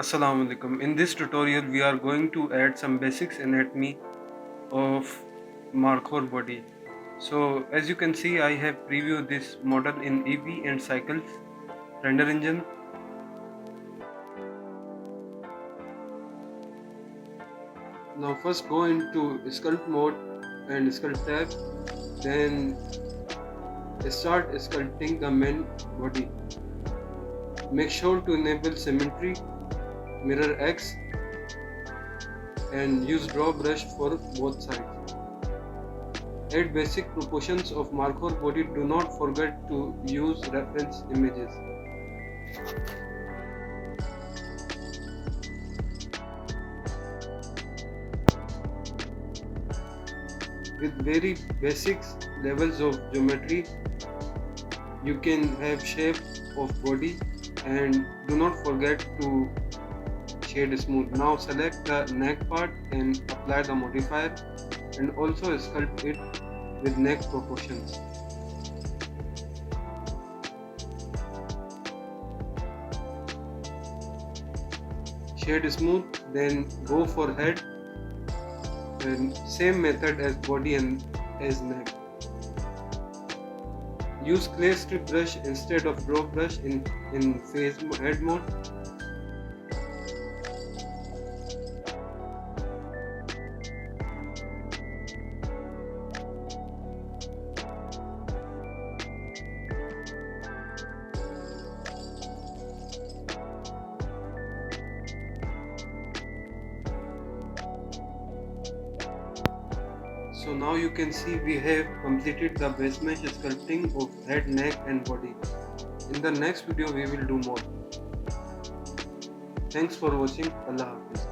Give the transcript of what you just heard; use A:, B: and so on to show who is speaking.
A: Assalamu alaikum. In this tutorial we are going to add some basics anatomy of Markhor body. So as you can see, I have previewed this model in EV and Cycles render engine. Now first go into sculpt mode and sculpt tab, then start sculpting the main body. Make sure to enable symmetry, mirror X, and use draw brush for both sides. Add basic proportions of Markhor body. Do not forget to use reference images. With very basic levels of geometry, you can have shape of body, and do not forget to shade smooth. Now select the neck part and apply the modifier, and also sculpt it with neck proportions. Shade smooth, then go for head, and same method as body and as neck. Use clay strip brush instead of draw brush in face head mode. So now you can see we have completed the base mesh sculpting of head, neck and body. In the next video we will do more. Thanks for watching. Allah Hafiz.